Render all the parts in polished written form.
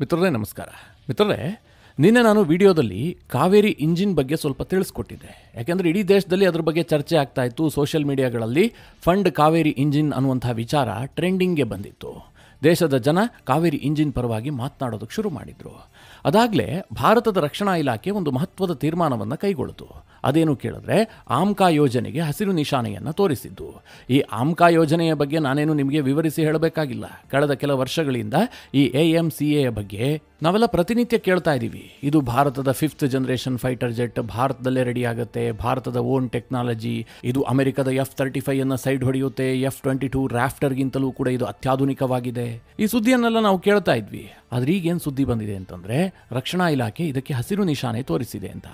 ಮಿತ್ರರೇ ನಮಸ್ಕಾರ. ಮಿತ್ರರೇ, ನಿನ್ನೆ ನಾನು ವಿಡಿಯೋದಲ್ಲಿ ಕಾವೇರಿ ಇಂಜಿನ್ ಬಗ್ಗೆ ಸ್ವಲ್ಪ ತಿಳಿಸ್ಕೊಟ್ಟಿದ್ದೆ. ಯಾಕೆಂದರೆ ಇಡೀ ದೇಶದಲ್ಲಿ ಅದ್ರ ಬಗ್ಗೆ ಚರ್ಚೆ ಆಗ್ತಾ ಇತ್ತು. ಸೋಷಿಯಲ್ ಮೀಡಿಯಾಗಳಲ್ಲಿ ಫಂಡ್ ಕಾವೇರಿ ಇಂಜಿನ್ ಅನ್ನುವಂಥ ವಿಚಾರ ಟ್ರೆಂಡಿಂಗ್ಗೆ ಬಂದಿತ್ತು. ದೇಶದ ಜನ ಕಾವೇರಿ ಇಂಜಿನ್ ಪರವಾಗಿ ಮಾತನಾಡೋದಕ್ಕೆ ಶುರು ಮಾಡಿದರು. ಅದಾಗಲೇ ಭಾರತದ ರಕ್ಷಣಾ ಇಲಾಖೆ ಒಂದು ಮಹತ್ವದ ತೀರ್ಮಾನವನ್ನು ಕೈಗೊಳ್ಳಿತು. ಅದೇನು ಕೇಳಿದ್ರೆ, ಆಮ್ಕಾ ಯೋಜನೆಗೆ ಹಸಿರು ನಿಶಾನೆಯನ್ನು ತೋರಿಸಿದ್ದು. ಈ ಆಮ್ಕಾ ಯೋಜನೆಯ ಬಗ್ಗೆ ನಾನೇನು ನಿಮಗೆ ವಿವರಿಸಿ ಹೇಳಬೇಕಾಗಿಲ್ಲ. ಕಳೆದ ಕೆಲ ವರ್ಷಗಳಿಂದ ಈ AMCA ಬಗ್ಗೆ ನಾವೆಲ್ಲ ಪ್ರತಿನಿತ್ಯ ಕೇಳ್ತಾ ಇದ್ದೀವಿ. ಇದು ಭಾರತದ 5th ಜನರೇಷನ್ ಫೈಟರ್ ಜೆಟ್, ಭಾರತದಲ್ಲೇ ರೆಡಿ ಆಗುತ್ತೆ, ಭಾರತದ ಓನ್ ಟೆಕ್ನಾಲಜಿ, ಇದು ಅಮೆರಿಕದ F-35 ಅನ್ನು ಸೈಡ್ ಹೊಡೆಯುತ್ತೆ, F-22 ರಾಫ್ಟರ್ಗಿಂತಲೂ ಕೂಡ ಇದು ಅತ್ಯಾಧುನಿಕವಾಗಿದೆ. ಈ ಸುದ್ದಿಯನ್ನೆಲ್ಲ ನಾವು ಕೇಳ್ತಾ ಇದ್ವಿ. ಆದ್ರೆ ಈಗೇನು ಸುದ್ದಿ ಬಂದಿದೆ ಅಂತಂದ್ರೆ, ರಕ್ಷಣಾ ಇಲಾಖೆ ಇದಕ್ಕೆ ಹಸಿರು ನಿಶಾನೆ ತೋರಿಸಿದೆ ಅಂತ.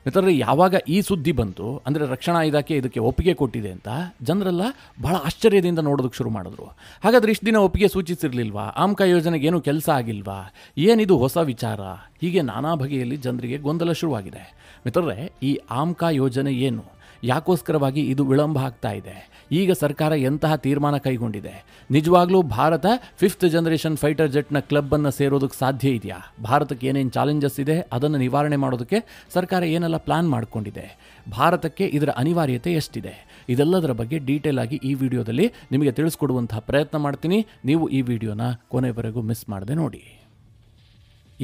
ಮಿತ್ರರೇ, ಯಾವಾಗ ಈ ಸುದ್ದಿ ಬಂತು ಅಂದರೆ ರಕ್ಷಣಾ ಇಲಾಖೆ ಇದಕ್ಕೆ ಒಪ್ಪಿಗೆ ಕೊಟ್ಟಿದೆ ಅಂತ ಜನರೆಲ್ಲ ಬಹಳ ಆಶ್ಚರ್ಯದಿಂದ ನೋಡೋದಕ್ಕೆ ಶುರು ಮಾಡಿದ್ರು. ಹಾಗಾದ್ರೆ ಇಷ್ಟು ದಿನ ಒಪ್ಪಿಗೆ ಸೂಚಿಸಿರ್ಲಿಲ್ವಾ? ಆಮ್ಕಾ ಯೋಜನೆಗೆ ಏನು ಕೆಲಸ ಆಗಿಲ್ವಾ? ಏನಿದು ಹೊಸ ವಿಚಾರ? ಹೀಗೆ ನಾನಾ ಬಗೆಯಲ್ಲಿ ಜನರಿಗೆ ಗೊಂದಲ ಶುರುವಾಗಿದೆ. ಮಿತ್ರರೇ, ಈ ಆಮ್ಕಾ ಯೋಜನೆ ಏನು, ಯಾಕೋಸ್ಕರವಾಗಿ ಇದು ವಿಳಂಬ ಆಗ್ತಾ ಇದೆ, ಈಗ ಸರ್ಕಾರ ಎಂತಹ ತೀರ್ಮಾನ ಕೈಗೊಂಡಿದೆ, ನಿಜವಾಗ್ಲೂ ಭಾರತ 5th ಜನರೇಷನ್ ಫೈಟರ್ ಜೆಟ್ನ ಕ್ಲಬ್ಬನ್ನು ಸೇರೋದಕ್ಕೆ ಸಾಧ್ಯ ಇದೆಯಾ, ಭಾರತಕ್ಕೆ ಏನೇನು ಚಾಲೆಂಜಸ್ ಇದೆ ಅದನ್ನು ನಿವಾರಣೆ ಮಾಡೋದಕ್ಕೆ ಸರ್ಕಾರ ಏನೆಲ್ಲ ಪ್ಲಾನ್ ಮಾಡಿಕೊಂಡಿದೆ, ಭಾರತಕ್ಕೆ ಇದರ ಅನಿವಾರ್ಯತೆ ಎಷ್ಟಿದೆ, ಇದೆಲ್ಲದರ ಬಗ್ಗೆ ಡೀಟೇಲ್ ಆಗಿ ಈ ವಿಡಿಯೋದಲ್ಲಿ ನಿಮಗೆ ತಿಳಿಸ್ಕೊಡುವಂತಹ ಪ್ರಯತ್ನ ಮಾಡ್ತೀನಿ. ನೀವು ಈ ವಿಡಿಯೋನ ಕೊನೆವರೆಗೂ ಮಿಸ್ ಮಾಡದೆ ನೋಡಿ.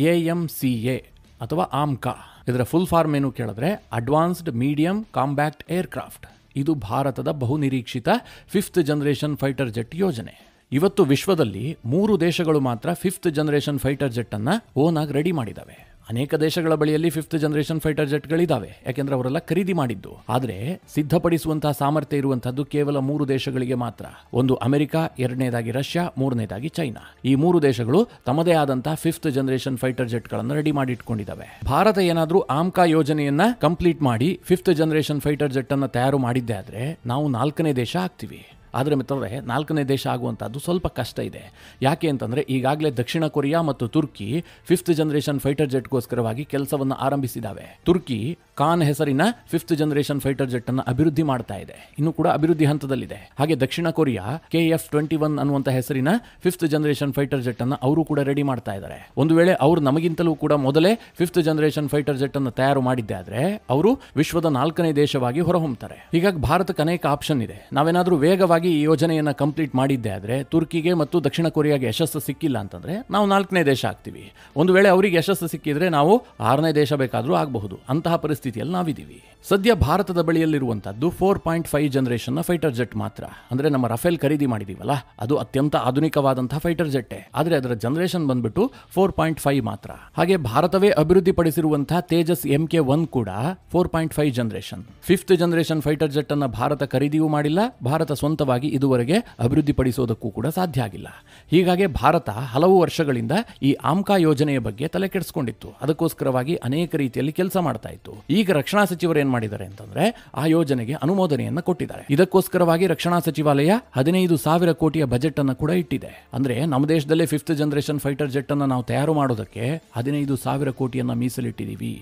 AMCA ಅಥವಾ ಆಮ್ಕಾ, ಇದರ ಫುಲ್ ಫಾರ್ಮ್ ಏನು ಕೇಳಿದ್ರೆ ಅಡ್ವಾನ್ಸ್ಡ್ ಮೀಡಿಯಂ ಕಾಂಬ್ಯಾಕ್ಟ್ ಏರ್ಕ್ರಾಫ್ಟ್. ಇದು ಭಾರತದ ಬಹುನಿರೀಕ್ಷಿತ 5th ಜನರೇಷನ್ ಫೈಟರ್ ಜೆಟ್ ಯೋಜನೆ. ಇವತ್ತು ವಿಶ್ವದಲ್ಲಿ 3 ದೇಶಗಳು ಮಾತ್ರ 5th ಜನರೇಷನ್ ಫೈಟರ್ ಜೆಟ್ ಅನ್ನ ಓನ್ ಆಗಿ ರೆಡಿ ಮಾಡಿದ್ದಾವೆ. ಅನೇಕ ದೇಶಗಳ ಬಳಿಯಲ್ಲಿ 5th ಜನರೇಷನ್ ಫೈಟರ್ ಜೆಟ್ಗಳಿದ್ದಾವೆ, ಯಾಕೆಂದ್ರೆ ಅವರೆಲ್ಲ ಖರೀದಿ ಮಾಡಿದ್ದು. ಆದರೆ ಸಿದ್ಧಪಡಿಸುವಂತಹ ಸಾಮರ್ಥ್ಯ ಇರುವಂತಹದ್ದು ಕೇವಲ 3 ದೇಶಗಳಿಗೆ ಮಾತ್ರ. ಒಂದು ಅಮೆರಿಕ, ಎರಡನೇದಾಗಿ ರಷ್ಯಾ, ಮೂರನೇದಾಗಿ ಚೈನಾ. ಈ 3 ದೇಶಗಳು ತಮ್ಮದೇ ಆದಂತಹ 5th ಜನರೇಷನ್ ಫೈಟರ್ ಜೆಟ್ಗಳನ್ನು ರೆಡಿ ಮಾಡಿ ಇಟ್ಕೊಂಡಿದ್ದಾವೆ. ಭಾರತ ಏನಾದರೂ ಆಮ್ಕಾ ಯೋಜನೆಯನ್ನ ಕಂಪ್ಲೀಟ್ ಮಾಡಿ 5th ಜನರೇಷನ್ ಫೈಟರ್ ಜೆಟ್ ಅನ್ನ ತಯಾರು ಮಾಡಿದ್ದೆ ಆದ್ರೆ ನಾವು 4ನೇ ದೇಶ ಆಗ್ತೀವಿ. ಆದರೆ ಮಿತ್ರರೇ, 4ನೇ ದೇಶ ಆಗುವಂಥದ್ದು ಸ್ವಲ್ಪ ಕಷ್ಟ ಇದೆ. ಯಾಕೆ ಅಂತಂದರೆ ಈಗಾಗಲೇ ದಕ್ಷಿಣ ಕೊರಿಯಾ ಮತ್ತು ತುರ್ಕಿ 5th ಜನರೇಷನ್ ಫೈಟರ್ ಜೆಟ್ಗೋಸ್ಕರವಾಗಿ ಕೆಲಸವನ್ನು ಆರಂಭಿಸಿದ್ದಾವೆ. ತುರ್ಕಿ ಖಾನ್ ಹೆಸರಿನ 5th ಜನರೇಷನ್ ಫೈಟರ್ ಜೆಟ್ ಅನ್ನು ಅಭಿವೃದ್ಧಿ ಮಾಡ್ತಾ ಇದೆ, ಇನ್ನೂ ಕೂಡ ಅಭಿವೃದ್ಧಿ ಹಂತದಲ್ಲಿದೆ. ಹಾಗೆ ದಕ್ಷಿಣ ಕೊರಿಯಾ KF-21 ಅನ್ನುವಂಥ ಹೆಸರಿನ 5th ಜನರೇಷನ್ ಫೈಟರ್ ಜೆಟ್ ಅನ್ನು ಅವರು ಕೂಡ ರೆಡಿ ಮಾಡ್ತಾ ಇದ್ದಾರೆ. ಒಂದು ವೇಳೆ ಅವರು ನಮಗಿಂತಲೂ ಕೂಡ ಮೊದಲೇ 5th ಜನರೇಷನ್ ಫೈಟರ್ ಜೆಟ್ ಅನ್ನು ತಯಾರು ಮಾಡಿದ್ದೆ ಆದರೆ ಅವರು ವಿಶ್ವದ 4ನೇ ದೇಶವಾಗಿ ಹೊರಹೊಮ್ಮುತ್ತಾರೆ. ಹೀಗಾಗಿ ಭಾರತಕ್ಕೆ ಅನೇಕ ಆಪ್ಷನ್ ಇದೆ. ನಾವೇನಾದರೂ ವೇಗವಾಗಿ ಈ ಯೋಜನೆಯನ್ನು ಕಂಪ್ಲೀಟ್ ಮಾಡಿದ್ದೆ ಆದರೆ ತುರ್ಕಿಗೆ ಮತ್ತು ದಕ್ಷಿಣ ಕೊರಿಯಾಗೆ ಯಶಸ್ಸು ಸಿಕ್ಕಿಲ್ಲ ಅಂತಂದ್ರೆ ನಾವು 4ನೇ ದೇಶ ಆಗ್ತೀವಿ. ಒಂದು ವೇಳೆ ಅವರಿಗೆ ಯಶಸ್ಸು ಸಿಕ್ಕಿದ್ರೆ ನಾವು 6ನೇ ದೇಶ ಬೇಕಾದರೂ ಆಗಬಹುದು. ಅಂತಹ ಪರಿಸ್ಥಿತಿಯಲ್ಲಿ ನಾವಿದ್ದೀವಿ. ಸದ್ಯ ಭಾರತದ ಬಳಿಯಲ್ಲಿರುವಂತದ್ದು 4.5 ಜನರೇಷನ್ ಫೈಟರ್ ಜೆಟ್ ಮಾತ್ರ. ಅಂದ್ರೆ ನಮ್ಮ ರಫೇಲ್ ಖರೀದಿ ಮಾಡಿದೀವಲ್ಲ, ಅದು ಅತ್ಯಂತ ಆಧುನಿಕವಾದಂತಹ ಫೈಟರ್ ಜೆಟ್ಟೆ. ಆದ್ರೆ ಅದರ ಜನರೇಷನ್ ಬಂದ್ಬಿಟ್ಟು 4.5 ಮಾತ್ರ. ಹಾಗೆ ಭಾರತವೇ ಅಭಿವೃದ್ಧಿ ಪಡಿಸಿರುವಂತಹ ತೇಜಸ್ MK1 ಕೂಡ 4.5 generation. 5th generation fighter jet ಅನ್ನ ಭಾರತ ಖರೀದಿಯೂ ಮಾಡಿಲ್ಲ, ಭಾರತ ಸ್ವಂತವಾಗಿ ಇದುವರೆಗೆ ಅಭಿವೃದ್ಧಿ ಪಡಿಸೋದಕ್ಕೂ ಕೂಡ ಸಾಧ್ಯ ಆಗಿಲ್ಲ. ಹೀಗಾಗಿ ಭಾರತ ಹಲವು ವರ್ಷಗಳಿಂದ ಈ ಆಮ್ಕಾ ಯೋಜನೆಯ ಬಗ್ಗೆ ತಲೆ ಕೆಡಿಸ್ಕೊಂಡಿತ್ತು. ಅದಕ್ಕೋಸ್ಕರವಾಗಿ ಅನೇಕ ರೀತಿಯಲ್ಲಿ ಕೆಲಸ ಮಾಡ್ತಾ ಇತ್ತು. ಈಗ ರಕ್ಷಣಾ ಸಚಿವರು ಏನ್ ಮಾಡಿದ್ದಾರೆ ಅಂತಂದ್ರೆ ಆ ಯೋಜನೆಗೆ ಅನುಮೋದನೆಯನ್ನು ಕೊಟ್ಟಿದ್ದಾರೆ. ಇದಕ್ಕೋಸ್ಕರವಾಗಿ ರಕ್ಷಣಾ ಸಚಿವಾಲಯ 15,000 ಕೋಟಿಯ ಬಜೆಟ್ ಅನ್ನು ಕೂಡ ಇಟ್ಟಿದೆ. ಅಂದ್ರೆ ನಮ್ಮ ದೇಶದಲ್ಲೇ 5th ಜನರೇಷನ್ ಫೈಟರ್ ಜೆಟ್ ಅನ್ನು ನಾವು ತಯಾರು ಮಾಡೋದಕ್ಕೆ 15,000 ಕೋಟಿಯನ್ನ ಮೀಸಲಿಟ್ಟಿದ್ದೀವಿ.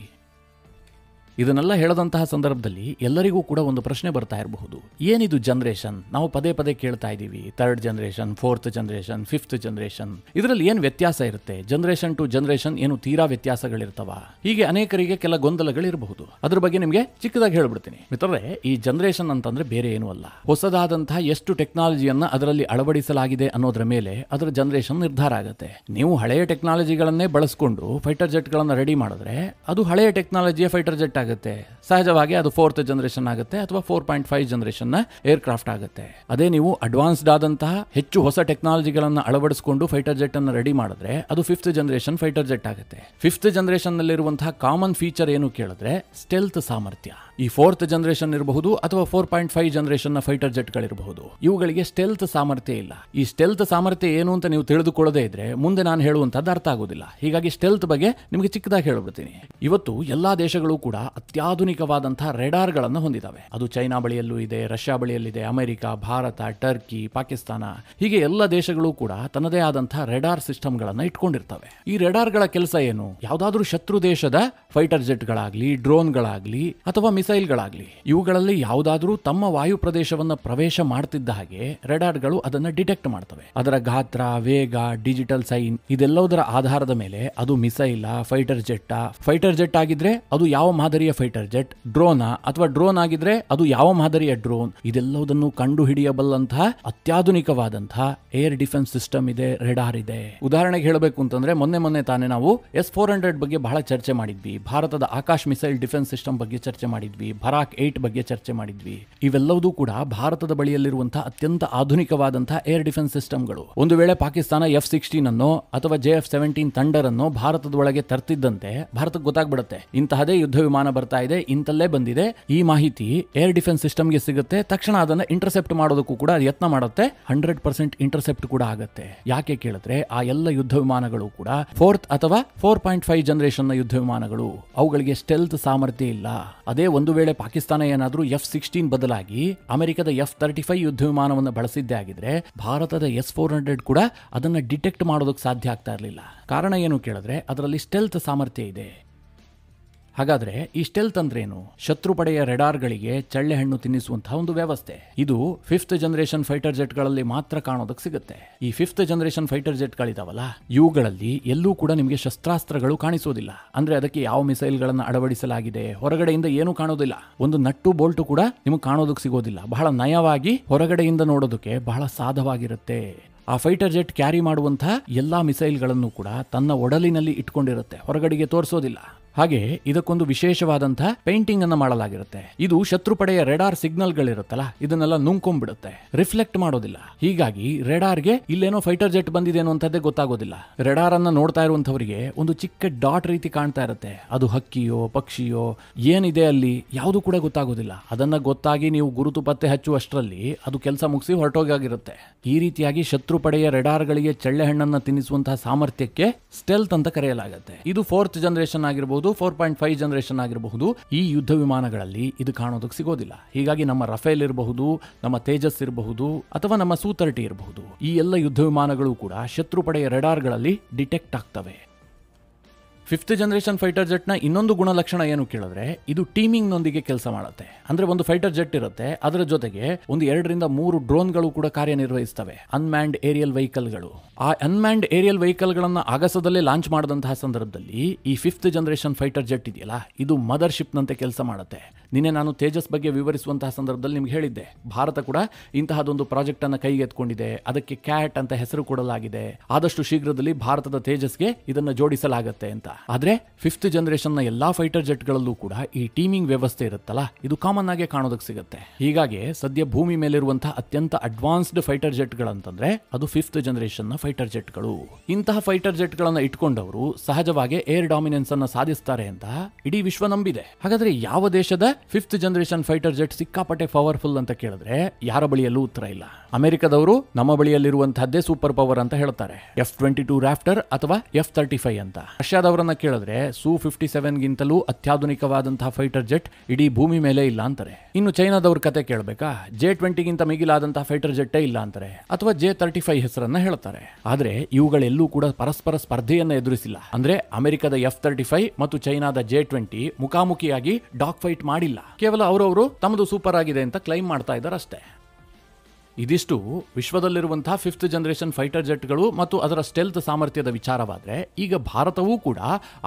ಇದನ್ನೆಲ್ಲ ಹೇಳದಂತಹ ಸಂದರ್ಭದಲ್ಲಿ ಎಲ್ಲರಿಗೂ ಕೂಡ ಒಂದು ಪ್ರಶ್ನೆ ಬರ್ತಾ ಇರಬಹುದು, ಏನಿದು ಜನರೇಷನ್? ನಾವು ಪದೇ ಪದೇ ಕೇಳ್ತಾ ಇದ್ದೀವಿ, 3rd generation, 4th generation, 5th generation. ಇದರಲ್ಲಿ ಏನು ವ್ಯತ್ಯಾಸ ಇರುತ್ತೆ? ಜನರೇಷನ್ ಟು ಜನರೇಷನ್ ಏನು ತೀರಾ ವ್ಯತ್ಯಾಸಗಳಿರ್ತವ? ಹೀಗೆ ಅನೇಕರಿಗೆ ಕೆಲ ಗೊಂದಲಗಳಿರಬಹುದು. ಅದ್ರ ಬಗ್ಗೆ ನಿಮಗೆ ಚಿಕ್ಕದಾಗಿ ಹೇಳ್ಬಿಡ್ತೀನಿ. ಮಿತ್ರರೇ, ಈ ಜನರೇಷನ್ ಅಂತಂದ್ರೆ ಬೇರೆ ಏನೂ ಅಲ್ಲ, ಹೊಸದಾದಂತಹ ಎಷ್ಟು ಟೆಕ್ನಾಲಜಿಯನ್ನ ಅದರಲ್ಲಿ ಅಳವಡಿಸಲಾಗಿದೆ ಅನ್ನೋದ್ರ ಮೇಲೆ ಅದರ ಜನರೇಷನ್ ನಿರ್ಧಾರ ಆಗುತ್ತೆ. ನೀವು ಹಳೆಯ ಟೆಕ್ನಾಲಜಿಗಳನ್ನೇ ಬಳಸಿಕೊಂಡು ಫೈಟರ್ ಜೆಟ್ಗಳನ್ನು ರೆಡಿ ಮಾಡಿದ್ರೆ ಅದು ಹಳೆಯ ಟೆಕ್ನಾಲಜಿಯ ಫೈಟರ್ ಜೆಟ್ ಆಗುತ್ತೆ. ಸಹಜವಾಗಿ ಅದು 4th ಜನರೇಷನ್ ಆಗುತ್ತೆ ಅಥವಾ 4.5 ಜನರೇಷನ್ ನ ಏರ್ಕ್ರಾಫ್ಟ್ ಆಗುತ್ತೆ. ಅದೇ ನೀವು ಅಡ್ವಾನ್ಸ್ಡ್ ಆದಂತಹ ಹೆಚ್ಚು ಹೊಸ ಟೆಕ್ನಾಲಜಿಗಳನ್ನು ಅಳವಡಿಸಿಕೊಂಡು ಫೈಟರ್ ಜೆಟ್ ಅನ್ನು ರೆಡಿ ಮಾಡಿದ್ರೆ ಅದು 5th ಜನರೇಷನ್ ಫೈಟರ್ ಜೆಟ್ ಆಗುತ್ತೆ. 5th ಜನರೇಷನ್ ನಲ್ಲಿರುವಂತಹ ಕಾಮನ್ ಫೀಚರ್ ಏನು ಕೇಳಿದ್ರೆ ಸ್ಟೆಲ್ತ್ ಸಾಮರ್ಥ್ಯ. ಈ 4th ಜನರೇಷನ್ ಇರಬಹುದು ಅಥವಾ 4.5 ಜನರೇಷನ್ ನ ಫೈಟರ್ ಜೆಟ್ಗಳಿರಬಹುದು, ಇವುಗಳಿಗೆ ಸ್ಟೆಲ್ತ್ ಸಾಮರ್ಥ್ಯ ಇಲ್ಲ. ಈ ಸ್ಟೆಲ್ತ್ ಸಾಮರ್ಥ್ಯ ಏನು ಅಂತ ನೀವು ತಿಳಿದುಕೊಳ್ಳದೇ ಇದ್ರೆ ಮುಂದೆ ನಾನು ಹೇಳುವಂತದ್ದು ಅರ್ಥ ಆಗೋದಿಲ್ಲ. ಹೀಗಾಗಿ ಸ್ಟೆಲ್ತ್ ಬಗ್ಗೆ ನಿಮಗೆ ಚಿಕ್ಕದಾಗಿ ಹೇಳ್ಬಿಡ್ತೀನಿ. ಇವತ್ತು ಎಲ್ಲಾ ದೇಶಗಳು ಕೂಡ ಅತ್ಯಾಧುನಿಕವಾದಂತಹ ರೆಡಾರ್ಗಳನ್ನು ಹೊಂದಿದ್ದಾವೆ. ಅದು ಚೈನಾ ಬಳಿಯಲ್ಲೂ ಇದೆ, ರಷ್ಯಾ ಬಳಿಯಲ್ಲಿದೆ, ಅಮೆರಿಕ, ಭಾರತ, ಟರ್ಕಿ, ಪಾಕಿಸ್ತಾನ, ಹೀಗೆ ಎಲ್ಲ ದೇಶಗಳು ಕೂಡ ತನ್ನದೇ ಆದಂತಹ ರೆಡಾರ್ ಸಿಸ್ಟಮ್ಗಳನ್ನು ಇಟ್ಕೊಂಡಿರ್ತವೆ. ಈ ರೆಡಾರ್ಗಳ ಕೆಲಸ ಏನು? ಯಾವುದಾದ್ರೂ ಶತ್ರು ದೇಶದ ಫೈಟರ್ ಜೆಟ್ಗಳಾಗ್ಲಿ, ಡ್ರೋನ್ಗಳಾಗ್ಲಿ ಅಥವಾ ಮಿಸೈಲ್ಗಳಾಗ್ಲಿ, ಇವುಗಳಲ್ಲಿ ಯಾವುದಾದ್ರೂ ತಮ್ಮ ವಾಯು ಪ್ರದೇಶವನ್ನು ಪ್ರವೇಶ ಮಾಡ್ತಿದ್ದ ಹಾಗೆ ರೆಡಾರ್ಗಳು ಅದನ್ನ ಡಿಟೆಕ್ಟ್ ಮಾಡ್ತವೆ. ಅದರ ಗಾತ್ರ, ವೇಗ, ಡಿಜಿಟಲ್ ಸೈನ್ ಇದೆಲ್ಲದರ ಆಧಾರದ ಮೇಲೆ ಅದು ಮಿಸೈಲ್, ಫೈಟರ್ ಜೆಟ್ ಆಗಿದ್ರೆ ಅದು ಯಾವ ಮಾದರಿಯ ಫೈಟರ್ ಜೆಟ್, ಡ್ರೋನಾ ಅಥವಾ ಡ್ರೋನ್ ಆಗಿದ್ರೆ ಅದು ಯಾವ ಮಾದರಿಯ ಡ್ರೋನ್, ಇದೆಲ್ಲದನ್ನು ಕಂಡು ಹಿಡಿಯಬಲ್ಲಂತಹ ಅತ್ಯಾಧುನಿಕವಾದಂತಹ ಏರ್ ಡಿಫೆನ್ಸ್ ಸಿಸ್ಟಮ್ ಇದೆ, ರೆಡಾರ್ ಇದೆ. ಉದಾಹರಣೆಗೆ ಹೇಳಬೇಕು ಅಂತಂದ್ರೆ ಮೊನ್ನೆ ತಾನೇ ನಾವು S-400 ಬಗ್ಗೆ ಬಹಳ ಚರ್ಚೆ ಮಾಡಿದ್ವಿ, ಭಾರತದ ಆಕಾಶ್ ಮಿಸೈಲ್ ಡಿಫೆನ್ಸ್ ಸಿಸ್ಟಮ್ ಬಗ್ಗೆ ಚರ್ಚೆ ಮಾಡಿದ್ವಿ, ಬರಾಕ್ 8 ಬಗ್ಗೆ ಚರ್ಚೆ ಮಾಡಿದ್ವಿ. ಇವೆಲ್ಲವೂ ಕೂಡ ಭಾರತದ ಬಳಿಯಲ್ಲಿರುವಂತಹ ಅತ್ಯಂತ ಆಧುನಿಕವಾದಂತಹ ಏರ್ ಡಿಫೆನ್ಸ್ ಸಿಸ್ಟಮ್ಗಳು. ಒಂದು ವೇಳೆ ಪಾಕಿಸ್ತಾನ F-16 ಅನ್ನೋ ಅಥವಾ JF-17 ಥಂಡರ್ ಅನ್ನೋ ಭಾರತದ ಒಳಗೆ ತರ್ತಿದ್ದಂತೆ ಭಾರತಕ್ಕೆ ಗೊತ್ತಾಗ್ಬಿಡುತ್ತೆ, ಇಂತಹದೇ ಯುದ್ಧ ವಿಮಾನ ಬರ್ತಾ ಇದೆ, ಇಂತಲ್ಲೇ ಬಂದಿದೆ, ಈ ಮಾಹಿತಿ ಏರ್ ಡಿಫೆನ್ಸ್ ಸಿಸ್ಟಮ್ಗೆ ಸಿಗುತ್ತೆ. ತಕ್ಷಣ ಅದನ್ನ ಇಂಟರ್ಸೆಪ್ಟ್ ಮಾಡೋದಕ್ಕೂ ಕೂಡ ಅದು ಯತ್ನ ಮಾಡುತ್ತೆ. 100% ಇಂಟರ್ಸೆಪ್ಟ್ ಕೂಡ ಆಗುತ್ತೆ. ಯಾಕೆ ಕೇಳಿದ್ರೆ ಆ ಎಲ್ಲ ಯುದ್ಧ ವಿಮಾನಗಳು ಕೂಡ 4th ಅಥವಾ 4.5 ಜನರೇಷನ್ ನ ಯುದ್ಧ ವಿಮಾನಗಳು. ಅವುಗಳಿಗೆ ಸ್ಟೆಲ್ತ್ ಸಾಮರ್ಥ್ಯ ಇಲ್ಲ. ಅದೇ ಒಂದು ವೇಳೆ ಪಾಕಿಸ್ತಾನ ಏನಾದ್ರೂ F-16 ಬದಲಾಗಿ ಅಮೆರಿಕದ F-35 ಯುದ್ಧ ವಿಮಾನವನ್ನು ಬಳಸಿದ್ದೇ ಆಗಿದ್ರೆ ಭಾರತದ S-400 ಕೂಡ ಅದನ್ನ ಡಿಟೆಕ್ಟ್ ಮಾಡೋದಕ್ಕೆ ಸಾಧ್ಯ ಆಗ್ತಾ ಇರಲಿಲ್ಲ. ಕಾರಣ ಏನು ಕೇಳಿದ್ರೆ ಅದರಲ್ಲಿ ಸ್ಟೆಲ್ತ್ ಸಾಮರ್ಥ್ಯ ಇದೆ. ಹಾಗಾದ್ರೆ ಈ ಸ್ಟೆಲ್ತ್ ಅಂದ್ರೇನು? ಶತ್ರು ಪಡೆಯ ರೆಡಾರ್ಗಳಿಗೆ ಚಳ್ಳೆ ಹಣ್ಣು ತಿನ್ನಿಸುವಂತಹ ಒಂದು ವ್ಯವಸ್ಥೆ. ಇದು 5th ಜನರೇಷನ್ ಫೈಟರ್ ಜೆಟ್ಗಳಲ್ಲಿ ಮಾತ್ರ ಕಾಣೋದಕ್ಕೆ ಸಿಗುತ್ತೆ. ಈ 5th ಜನರೇಷನ್ ಫೈಟರ್ ಜೆಟ್ಗಳಿದಾವಲ್ಲ, ಇವುಗಳಲ್ಲಿ ಎಲ್ಲೂ ಕೂಡ ನಿಮಗೆ ಶಸ್ತ್ರಾಸ್ತ್ರಗಳು ಕಾಣಿಸೋದಿಲ್ಲ. ಅಂದ್ರೆ ಅದಕ್ಕೆ ಯಾವ ಮಿಸೈಲ್ಗಳನ್ನು ಅಳವಡಿಸಲಾಗಿದೆ, ಹೊರಗಡೆಯಿಂದ ಏನೂ ಕಾಣೋದಿಲ್ಲ. ಒಂದು ನಟ್ಟು ಬೋಲ್ಟು ಕೂಡ ನಿಮಗೆ ಕಾಣೋದಕ್ಕೆ ಸಿಗೋದಿಲ್ಲ. ಬಹಳ ನಯವಾಗಿ ಹೊರಗಡೆಯಿಂದ ನೋಡೋದಕ್ಕೆ ಬಹಳ ಸಾಧವಾಗಿರುತ್ತೆ. ಆ ಫೈಟರ್ ಜೆಟ್ ಕ್ಯಾರಿ ಮಾಡುವಂತಹ ಎಲ್ಲಾ ಮಿಸೈಲ್ಗಳನ್ನು ಕೂಡ ತನ್ನ ಒಡಲಿನಲ್ಲಿ ಇಟ್ಕೊಂಡಿರುತ್ತೆ, ಹೊರಗಡೆಗೆ ತೋರಿಸೋದಿಲ್ಲ. ಹಾಗೆ ಇದಕ್ಕೊಂದು ವಿಶೇಷವಾದಂತಹ ಪೇಂಟಿಂಗ್ ಅನ್ನು ಮಾಡಲಾಗಿರುತ್ತೆ. ಇದು ಶತ್ರು ಪಡೆಯ ರೆಡಾರ್ ಸಿಗ್ನಲ್ಗಳಿರುತ್ತಲ್ಲ, ಇದನ್ನೆಲ್ಲ ನುಂಗ್ಕೊಂಡ್ಬಿಡುತ್ತೆ, ರಿಫ್ಲೆಕ್ಟ್ ಮಾಡೋದಿಲ್ಲ. ಹೀಗಾಗಿ ರೆಡಾರ್ಗೆ ಇಲ್ಲೇನೋ ಫೈಟರ್ ಜೆಟ್ ಬಂದಿದೆ ಅನ್ನುವಂಥದ್ದೇ ಗೊತ್ತಾಗೋದಿಲ್ಲ. ರೆಡಾರ್ ಅನ್ನ ನೋಡ್ತಾ ಇರುವಂತವರಿಗೆ ಒಂದು ಚಿಕ್ಕ ಡಾಟ್ ರೀತಿ ಕಾಣ್ತಾ ಇರುತ್ತೆ. ಅದು ಹಕ್ಕಿಯೋ ಪಕ್ಷಿಯೋ ಏನಿದೆ ಅಲ್ಲಿ ಯಾವುದು ಕೂಡ ಗೊತ್ತಾಗೋದಿಲ್ಲ. ಅದನ್ನ ಗೊತ್ತಾಗಿ ನೀವು ಗುರುತು ಪತ್ತೆ ಹಚ್ಚುವಷ್ಟರಲ್ಲಿ ಅದು ಕೆಲಸ ಮುಗಿಸಿ ಹೊರಟೋಗಿರುತ್ತೆ. ಈ ರೀತಿಯಾಗಿ ಶತ್ರು ಪಡೆಯ ರೆಡಾರ್ಗಳಿಗೆ ಚಳ್ಳೆ ಹಣ್ಣನ್ನ ತಿನ್ನಿಸುವಂತಹ ಸಾಮರ್ಥ್ಯಕ್ಕೆ ಸ್ಟೆಲ್ತ್ ಅಂತ ಕರೆಯಲಾಗುತ್ತೆ. ಇದು 4th ಜನರೇಷನ್ ಆಗಿರಬಹುದು, 4.5 ಜನರೇಷನ್ ಆಗಿರಬಹುದು. ಈ ಯುದ್ಧ ವಿಮಾನಗಳಲ್ಲಿ ಇದು ಕಾಣೋದಕ್ಕೆ ಸಿಗೋದಿಲ್ಲ. ಹೀಗಾಗಿ ನಮ್ಮ ರಫೇಲ್ ಇರಬಹುದು, ನಮ್ಮ ತೇಜಸ್ ಇರಬಹುದು ಅಥವಾ ನಮ್ಮ Su-30 ಇರಬಹುದು, ಈ ಎಲ್ಲ ಯುದ್ಧ ವಿಮಾನಗಳು ಕೂಡ ಶತ್ರು ಪಡೆಯ ರೆಡಾರ್ಗಳಲ್ಲಿ ಡಿಟೆಕ್ಟ್ ಆಗ್ತವೆ. 5th ಜನರೇಷನ್ ಫೈಟರ್ ಜೆಟ್ ನ ಇನ್ನೊಂದು ಗುಣಲಕ್ಷಣ ಏನು ಕೇಳಿದ್ರೆ ಇದು ಟೀಮಿಂಗ್ ನೊಂದಿಗೆ ಕೆಲಸ ಮಾಡುತ್ತೆ. ಅಂದ್ರೆ ಒಂದು ಫೈಟರ್ ಜೆಟ್ ಇರುತ್ತೆ, ಅದರ ಜೊತೆಗೆ ಒಂದು 2 ರಿಂದ 3 ಡ್ರೋನ್ಗಳು ಕೂಡ ಕಾರ್ಯನಿರ್ವಹಿಸ್ತವೆ, ಅನ್ಮ್ಯಾನ್ಡ್ ಏರಿಯಲ್ ವೆಹಿಕಲ್ಗಳು. ಆ ಅನ್ಮ್ಯಾನ್ಡ್ ಏರಿಯಲ್ ವೆಹಿಕಲ್ ಗಳನ್ನ ಆಗಸದಲ್ಲೇ ಲಾಂಚ್ ಮಾಡಿದಂತಹ ಸಂದರ್ಭದಲ್ಲಿ ಈ 5th ಜನರೇಷನ್ ಫೈಟರ್ ಜೆಟ್ ಇದೆಯಲ್ಲ, ಇದು ಮದರ್ ಶಿಪ್ ನಂತೆ ಕೆಲಸ ಮಾಡುತ್ತೆ. ನಿನ್ನೆ ನಾನು ತೇಜಸ್ ಬಗ್ಗೆ ವಿವರಿಸುವಂತಹ ಸಂದರ್ಭದಲ್ಲಿ ನಿಮ್ಗೆ ಹೇಳಿದ್ದೆ, ಭಾರತ ಕೂಡ ಇಂತಹದೊಂದು ಪ್ರಾಜೆಕ್ಟ್ ಅನ್ನ ಕೈಗೆತ್ಕೊಂಡಿದೆ. ಅದಕ್ಕೆ ಕ್ಯಾಟ್ ಅಂತ ಹೆಸರು ಕೊಡಲಾಗಿದೆ. ಆದಷ್ಟು ಶೀಘ್ರದಲ್ಲಿ ಭಾರತದ ತೇಜಸ್ಗೆ ಇದನ್ನ ಜೋಡಿಸಲಾಗುತ್ತೆ ಅಂತ. ಆದ್ರೆ 5th ಜನರೇಷನ್ ನ ಎಲ್ಲಾ ಫೈಟರ್ ಜೆಟ್ ಗಳಲ್ಲೂ ಕೂಡ ಈ ಟೀಮಿಂಗ್ ವ್ಯವಸ್ಥೆ ಇರುತ್ತಲ್ಲ, ಇದು ಕಾಮನ್ ಆಗಿ ಕಾಣೋದಕ್ಕೆ ಸಿಗುತ್ತೆ. ಹೀಗಾಗಿ ಸದ್ಯ ಭೂಮಿ ಮೇಲಿರುವಂತಹ ಅತ್ಯಂತ ಅಡ್ವಾನ್ಸ್ಡ್ ಫೈಟರ್ ಜೆಟ್ ಗಳಂತಂದ್ರೆ ಅದು 5th ಜನರೇಷನ್ ನ ಫೈಟರ್ ಜೆಟ್ ಗಳು. ಇಂತಹ ಫೈಟರ್ ಜೆಟ್ ಗಳನ್ನ ಇಟ್ಕೊಂಡವರು ಸಹಜವಾಗಿ ಏರ್ ಡಾಮಿನೆನ್ಸ್ ಅನ್ನ ಸಾಧಿಸ್ತಾರೆ ಅಂತ ಇಡೀ ವಿಶ್ವ ನಂಬಿದೆ. ಹಾಗಾದ್ರೆ ಯಾವ ದೇಶದ 5th ಜನರೇಷನ್ ಫೈಟರ್ ಜೆಟ್ ಸಿಕ್ಕಾಪಟ್ಟೆ ಪವರ್ಫುಲ್ ಅಂತ ಕೇಳಿದ್ರೆ ಯಾರ ಬಳಿಯಲ್ಲೂ ಉತ್ತರ ಇಲ್ಲ. ಅಮೆರಿಕದವರು ನಮ್ಮ ಬಳಿಯಲ್ಲಿರುವಂತಹದ್ದೇ ಸೂಪರ್ ಪವರ್ ಅಂತ ಹೇಳ್ತಾರೆ, F-22 ರಾಫ್ಟರ್ ಅಥವಾ F-35 ಅಂತ. ರಷ್ಯಾದವರನ್ನ ಕೇಳಿದ್ರೆ Su-57 ಗಿಂತಲೂ ಅತ್ಯಾಧುನಿಕವಾದಂತಹ ಫೈಟರ್ ಜೆಟ್ ಇಡೀ ಭೂಮಿ ಮೇಲೆ ಇಲ್ಲ ಅಂತಾರೆ. ಇನ್ನು ಚೈನಾದವ್ರ ಕತೆ ಕೇಳಬೇಕಾ, J-20 ಗಿಂತ ಮಿಗಿಲಾದಂತಹ ಫೈಟರ್ ಜೆಟ್ಟೇ ಇಲ್ಲ ಅಂತಾರೆ, ಅಥವಾ J-35 ಹೆಸರನ್ನ ಹೇಳ್ತಾರೆ. ಆದ್ರೆ ಇವುಗಳೆಲ್ಲೂ ಕೂಡ ಪರಸ್ಪರ ಸ್ಪರ್ಧೆಯನ್ನ ಎದುರಿಸಿಲ್ಲ. ಅಂದ್ರೆ ಅಮೆರಿಕದ F-35 ಮತ್ತು ಚೈನಾದ J-20 ಮುಖಾಮುಖಿಯಾಗಿ ಡಾಗ್ ಫೈಟ್ ಮಾಡಿಲ್ಲ. ಕೇವಲ ಅವರವರು ತಮ್ಮದು ಸೂಪರ್ ಆಗಿದೆ ಅಂತ ಕ್ಲೈಮ್ ಮಾಡ್ತಾ ಇದ್ದಾರೆ ಅಷ್ಟೇ. ಇದಿಷ್ಟು ವಿಶ್ವದಲ್ಲಿರುವಂತಹ 5th ಜನರೇಷನ್ ಫೈಟರ್ ಜೆಟ್ಗಳು ಮತ್ತು ಅದರ ಸ್ಟೆಲ್ತ್ ಸಾಮರ್ಥ್ಯದ ವಿಚಾರವಾದ್ರೆ, ಈಗ ಭಾರತವೂ ಕೂಡ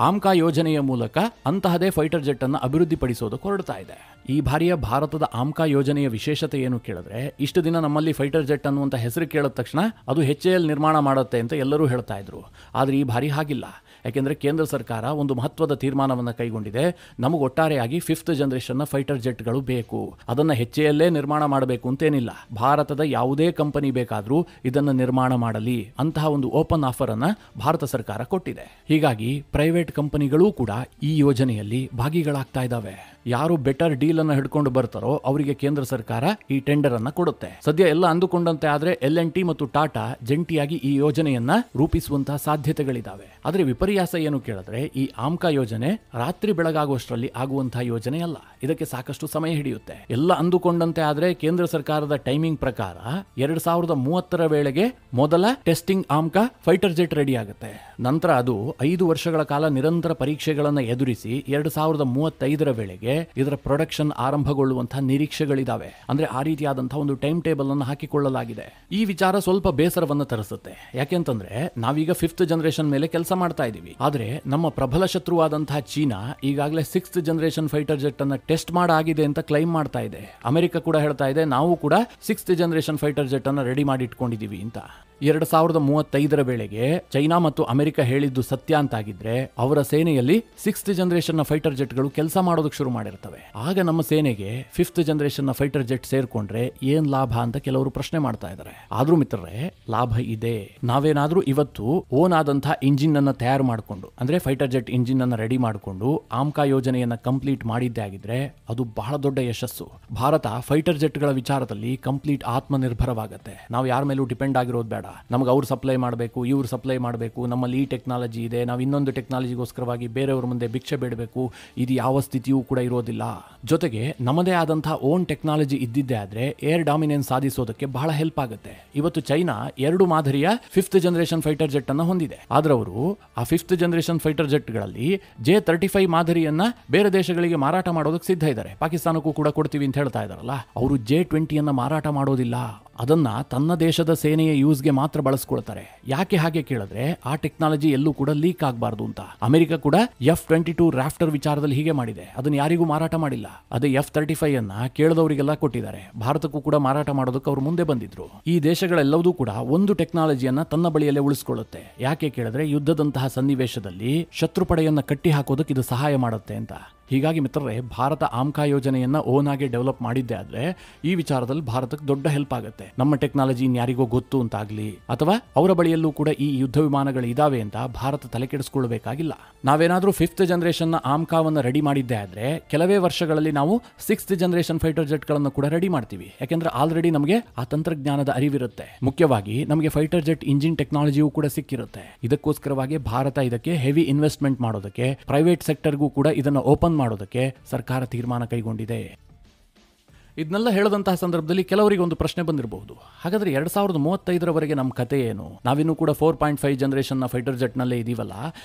ಆಮ್ಕಾ ಯೋಜನೆಯ ಮೂಲಕ ಅಂತಹದೇ ಫೈಟರ್ ಜೆಟ್ ಅನ್ನು ಅಭಿವೃದ್ಧಿಪಡಿಸೋದಕ್ಕೆ ಹೊರಡ್ತಾ ಇದೆ. ಈ ಬಾರಿಯ ಭಾರತದ ಆಮ್ಕಾ ಯೋಜನೆಯ ವಿಶೇಷತೆ ಏನು ಕೇಳಿದ್ರೆ, ಇಷ್ಟು ದಿನ ನಮ್ಮಲ್ಲಿ ಫೈಟರ್ ಜೆಟ್ ಅನ್ನುವಂಥ ಹೆಸರು ಕೇಳಿದ ತಕ್ಷಣ ಅದು HAL ನಿರ್ಮಾಣ ಮಾಡುತ್ತೆ ಅಂತ ಎಲ್ಲರೂ ಹೇಳ್ತಾ ಇದ್ರು. ಆದ್ರೆ ಈ ಬಾರಿ ಹಾಗಿಲ್ಲ. ಯಾಕೆಂದ್ರೆ ಕೇಂದ್ರ ಸರ್ಕಾರ ಒಂದು ಮಹತ್ವದ ತೀರ್ಮಾನವನ್ನು ಕೈಗೊಂಡಿದೆ. ನಮಗೆ ಒಟ್ಟಾರೆಯಾಗಿ 5th ಜನರೇಷನ್ ಫೈಟರ್ ಜೆಟ್ಗಳು ಬೇಕು, ಅದನ್ನ HAL ನಿರ್ಮಾಣ ಮಾಡಬೇಕು ಅಂತೇನಿಲ್ಲ. ಭಾರತದ ಯಾವುದೇ ಕಂಪನಿ ಬೇಕಾದ್ರೂ ಇದನ್ನು ನಿರ್ಮಾಣ ಮಾಡಲಿ ಅಂತಹ ಒಂದು ಓಪನ್ ಆಫರ್ ಅನ್ನ ಭಾರತ ಸರ್ಕಾರ ಕೊಟ್ಟಿದೆ. ಹೀಗಾಗಿ ಪ್ರೈವೇಟ್ ಕಂಪನಿಗಳೂ ಕೂಡ ಈ ಯೋಜನೆಯಲ್ಲಿ ಭಾಗಿಗಳಾಗ್ತಾ ಇದ್ದಾವೆ. ಯಾರು ಬೆಟರ್ ಡೀಲ್ ಅನ್ನು ಹಿಡ್ಕೊಂಡು ಬರ್ತಾರೋ ಅವರಿಗೆ ಕೇಂದ್ರ ಸರ್ಕಾರ ಈ ಟೆಂಡರ್ ಅನ್ನ ಕೊಡುತ್ತೆ. ಸದ್ಯ ಎಲ್ಲ ಅಂದುಕೊಂಡಂತೆ ಆದ್ರೆ L&T ಮತ್ತು ಟಾಟಾ ಜಂಟಿಯಾಗಿ ಈ ಯೋಜನೆಯನ್ನ ರೂಪಿಸುವಂತಹ ಸಾಧ್ಯತೆಗಳಿದಾವೆ. ಆದ್ರೆ ವಿಪರ್ಯಾಸ ಏನು ಕೇಳಿದ್ರೆ ಈ ಆಮ್ಕಾ ಯೋಜನೆ ರಾತ್ರಿ ಬೆಳಗಾಗುವಷ್ಟರಲ್ಲಿ ಆಗುವಂತಹ ಯೋಜನೆ ಅಲ್ಲ. ಇದಕ್ಕೆ ಸಾಕಷ್ಟು ಸಮಯ ಹಿಡಿಯುತ್ತೆ. ಎಲ್ಲ ಅಂದುಕೊಂಡಂತೆ ಆದ್ರೆ ಕೇಂದ್ರ ಸರ್ಕಾರದ ಟೈಮಿಂಗ್ ಪ್ರಕಾರ 2030 ವೇಳೆಗೆ ಮೊದಲ ಟೆಸ್ಟಿಂಗ್ ಆಮ್ಕಾ ಫೈಟರ್ ಜೆಟ್ ರೆಡಿ ಆಗುತ್ತೆ. ನಂತರ ಅದು 5 ವರ್ಷಗಳ ಕಾಲ ನಿರಂತರ ಪರೀಕ್ಷೆಗಳನ್ನು ಎದುರಿಸಿ 2035 ವೇಳೆಗೆ ಇದರ ಪ್ರೊಡಕ್ಷನ್ ಆರಂಭಗೊಳ್ಳುವಂತಹ ನಿರೀಕ್ಷೆಗಳಿದಾವೆ. ಅಂದ್ರೆ ಆ ರೀತಿಯಾದಂತಹ ಒಂದು ಟೈಮ್ ಟೇಬಲ್ ಅನ್ನು ಹಾಕಿಕೊಳ್ಳಲಾಗಿದೆ. ಈ ವಿಚಾರ ಸ್ವಲ್ಪ ಬೇಸರವನ್ನು ತರಿಸುತ್ತೆ. ಯಾಕೆಂತಂದ್ರೆ ನಾವೀಗ 5th ಜನರೇಷನ್ ಮೇಲೆ ಕೆಲಸ ಮಾಡ್ತಾ ಇದೀವಿ. ಆದ್ರೆ ನಮ್ಮ ಪ್ರಬಲ ಶತ್ರುವಾದಂತಹ ಚೀನಾ ಈಗಾಗಲೇ 6th ಜನರೇಷನ್ ಫೈಟರ್ ಜೆಟ್ ಅನ್ನ ಟೆಸ್ಟ್ ಮಾಡಾಗಿದೆ ಅಂತ ಕ್ಲೈಮ್ ಮಾಡ್ತಾ ಇದೆ. ಅಮೆರಿಕ ಕೂಡ ಹೇಳ್ತಾ ಇದೆ ನಾವು ಕೂಡ 6th ಜನರೇಷನ್ ಫೈಟರ್ ಜೆಟ್ ಅನ್ನ ರೆಡಿ ಮಾಡಿ ಇಟ್ಕೊಂಡಿದೀವಿ ಅಂತ. 2035 ವೇಳೆಗೆ ಚೈನಾ ಮತ್ತು ಅಮೆರಿಕ ಹೇಳಿದ್ದು ಸತ್ಯ ಅಂತಾಗಿದ್ರೆ ಅವರ ಸೇನೆಯಲ್ಲಿ 6th ಜನರೇಷನ್ ಫೈಟರ್ ಜೆಟ್ಗಳು ಕೆಲಸ ಮಾಡೋದಕ್ಕೆ ಶುರು ಮಾಡಿರ್ತವೆ. ಆಗ ನಮ್ಮ ಸೇನೆಗೆ 5th ಜನರೇಷನ್ ಫೈಟರ್ ಜೆಟ್ ಸೇರ್ಕೊಂಡ್ರೆ ಏನ್ ಲಾಭ ಅಂತ ಕೆಲವರು ಪ್ರಶ್ನೆ ಮಾಡ್ತಾ ಇದ್ದಾರೆ. ಆದ್ರೂ ಮಿತ್ರರೇ, ಲಾಭ ಇದೆ. ನಾವೇನಾದ್ರೂ ಇವತ್ತು ಓನ್ ಆದಂತಹ ಇಂಜಿನ್ ಅನ್ನ ತಯಾರು ಮಾಡಿಕೊಂಡು, ಅಂದ್ರೆ ಫೈಟರ್ ಜೆಟ್ ಇಂಜಿನ್ ಅನ್ನ ರೆಡಿ ಮಾಡಿಕೊಂಡು ಆಮ್ಕಾ ಯೋಜನೆಯನ್ನ ಕಂಪ್ಲೀಟ್ ಮಾಡಿದ್ದೆ ಆಗಿದ್ರೆ ಅದು ಬಹಳ ದೊಡ್ಡ ಯಶಸ್ಸು. ಭಾರತ ಫೈಟರ್ ಜೆಟ್ಗಳ ವಿಚಾರದಲ್ಲಿ ಕಂಪ್ಲೀಟ್ ಆತ್ಮನಿರ್ಭರವಾಗುತ್ತೆ. ನಾವು ಯಾರ ಮೇಲೂ ಡಿಪೆಂಡ್ ಆಗಿರೋದು ಬೇಡ. ನಮ್ಗೆ ಅವ್ರು ಸಪ್ಲೈ ಮಾಡಬೇಕು, ಇವ್ರು ಸಪ್ಲೈ ಮಾಡಬೇಕು, ನಮ್ಮಲ್ಲಿ ಈ ಟೆಕ್ನಾಲಜಿ ಇದೆ, ನಾವು ಇನ್ನೊಂದು ಟೆಕ್ನಾಲಜಿಗೋಸ್ಕರವಾಗಿ ಬೇರೆಯವ್ರ ಮುಂದೆ ಭಿಕ್ಷೆ ಬೇಡಬೇಕು, ಇದು ಯಾವ ಸ್ಥಿತಿಯೂ ಕೂಡ ಇರೋದಿಲ್ಲ. ಜೊತೆಗೆ ನಮ್ಮದೇ ಆದಂತಹ ಓನ್ ಟೆಕ್ನಾಲಜಿ ಇದ್ದಿದ್ದೇ ಆದ್ರೆ ಏರ್ ಡಾಮಿನೆನ್ಸ್ ಸಾಧಿಸೋದಕ್ಕೆ ಬಹಳ ಹೆಲ್ಪ್ ಆಗುತ್ತೆ. ಇವತ್ತು ಚೈನಾ 2 ಮಾದರಿಯ 5th ಜನರೇಷನ್ ಫೈಟರ್ ಜೆಟ್ ಅನ್ನ ಹೊಂದಿದೆ. ಆದ್ರೆ ಅವರು ಆ 5th ಜನರೇಷನ್ ಫೈಟರ್ ಜೆಟ್ ಗಳಲ್ಲಿ J-35 ಮಾದರಿಯನ್ನ ಬೇರೆ ದೇಶಗಳಿಗೆ ಮಾರಾಟ ಮಾಡೋದಕ್ಕೆ ಸಿದ್ಧ ಇದ್ದಾರೆ. ಪಾಕಿಸ್ತಾನಕ್ಕೂ ಕೂಡ ಕೊಡ್ತೀವಿ ಅಂತ ಹೇಳ್ತಾ ಇದಾರಲ್ಲ. ಅವರು J-20 ಅನ್ನ ಮಾರಾಟ ಮಾಡೋದಿಲ್ಲ. ಅದನ್ನ ತನ್ನ ದೇಶದ ಸೇನೆಯ ಯೂಸ್ಗೆ ಮಾತ್ರ ಬಳಸ್ಕೊಳ್ತಾರೆ. ಯಾಕೆ ಹಾಗೆ ಕೇಳಿದ್ರೆ ಆ ಟೆಕ್ನಾಲಜಿ ಎಲ್ಲೂ ಕೂಡ ಲೀಕ್ ಆಗಬಾರ್ದು ಅಂತ. ಅಮೆರಿಕ ಕೂಡ F-22 ರಾಫ್ಟರ್ ವಿಚಾರದಲ್ಲಿ ಹೀಗೆ ಮಾಡಿದೆ. ಅದನ್ನ ಯಾರಿಗೂ ಮಾರಾಟ ಮಾಡಿಲ್ಲ. ಅದೇ F-35 ಅನ್ನ ಕೇಳಿದವರಿಗೆಲ್ಲ ಕೊಟ್ಟಿದ್ದಾರೆ. ಭಾರತಕ್ಕೂ ಕೂಡ ಮಾರಾಟ ಮಾಡೋದಕ್ಕೆ ಅವರು ಮುಂದೆ ಬಂದಿದ್ರು. ಈ ದೇಶಗಳೆಲ್ಲವೂ ಕೂಡ ಒಂದು ಟೆಕ್ನಾಲಜಿಯನ್ನ ತನ್ನ ಬಳಿಯಲ್ಲೇ ಉಳಿಸ್ಕೊಳ್ಳುತ್ತೆ. ಯಾಕೆ ಕೇಳಿದ್ರೆ ಯುದ್ಧದಂತಹ ಸನ್ನಿವೇಶದಲ್ಲಿ ಶತ್ರು ಪಡೆಯನ್ನ ಕಟ್ಟಿ ಹಾಕೋದಕ್ಕೆ ಇದು ಸಹಾಯ ಮಾಡುತ್ತೆ ಅಂತ. ಹೀಗಾಗಿ ಮಿತ್ರರೇ, ಭಾರತ ಆಮ್ಕಾ ಯೋಜನೆಯನ್ನ ಓನ್ ಆಗಿ ಡೆವಲಪ್ ಮಾಡಿದ್ದೆ ಆದ್ರೆ ಈ ವಿಚಾರದಲ್ಲಿ ಭಾರತಕ್ಕೆ ದೊಡ್ಡ ಹೆಲ್ಪ್ ಆಗುತ್ತೆ. ನಮ್ಮ ಟೆಕ್ನಾಲಜಿ ಇನ್ಯಾರಿಗೋ ಗೊತ್ತು ಅಂತಾಗ್ಲಿ ಅಥವಾ ಅವರ ಬಳಿಯಲ್ಲೂ ಕೂಡ ಈ ಯುದ್ಧ ವಿಮಾನಗಳು ಇದಾವೆ ಅಂತ ಭಾರತ ತಲೆ ಕೆಡಿಸ್ಕೊಳ್ಬೇಕಾಗಿಲ್ಲ. ನಾವೇನಾದ್ರೂ 5th ಜನರೇಷನ್ ಆಮ್ಕಾವನ್ನ ರೆಡಿ ಮಾಡಿದ್ದೆ ಆದ್ರೆ ಕೆಲವೇ ವರ್ಷಗಳಲ್ಲಿ ನಾವು 6th ಜನರೇಷನ್ ಫೈಟರ್ ಜೆಟ್ ಗಳನ್ನು ಕೂಡ ರೆಡಿ ಮಾಡ್ತೀವಿ. ಯಾಕೆಂದ್ರೆ ಆಲ್ರೆಡಿ ನಮಗೆ ಆ ತಂತ್ರಜ್ಞಾನದ ಅರಿವಿರುತ್ತೆ. ಮುಖ್ಯವಾಗಿ ನಮಗೆ ಫೈಟರ್ ಜೆಟ್ ಇಂಜಿನ್ ಟೆಕ್ನಾಲಜಿಯೂ ಕೂಡ ಸಿಕ್ಕಿರುತ್ತೆ. ಇದಕ್ಕೋಸ್ಕರವಾಗಿ ಭಾರತ ಇದಕ್ಕೆ ಹೆವಿ ಇನ್ವೆಸ್ಟ್ಮೆಂಟ್ ಮಾಡೋದಕ್ಕೆ, ಪ್ರೈವೇಟ್ ಸೆಕ್ಟರ್ಗೂ ಕೂಡ ಇದನ್ನ ಓಪನ್ ಮಾಡೋದಕ್ಕೆ ಸರ್ಕಾರ ತೀರ್ಮಾನ ಕೈಗೊಂಡಿದೆ. ಇದನ್ನೆಲ್ಲ ಹೇಳದಂತಹ ಸಂದರ್ಭದಲ್ಲಿ ಕೆಲವರಿಗೆ ಒಂದು ಪ್ರಶ್ನೆ ಬಂದಿರಬಹುದು. ಹಾಗಾದ್ರೆ 2035 ನಮ್ಮ ಕತೆ ಏನು? ನಾವಿನ್ನೂ ಕೂಡ 4.5 ಜನರೇಷನ್ ಫೈಟರ್ ಜೆಟ್ ನಲ್ಲೇ ಇದೀವಲ್ಲ.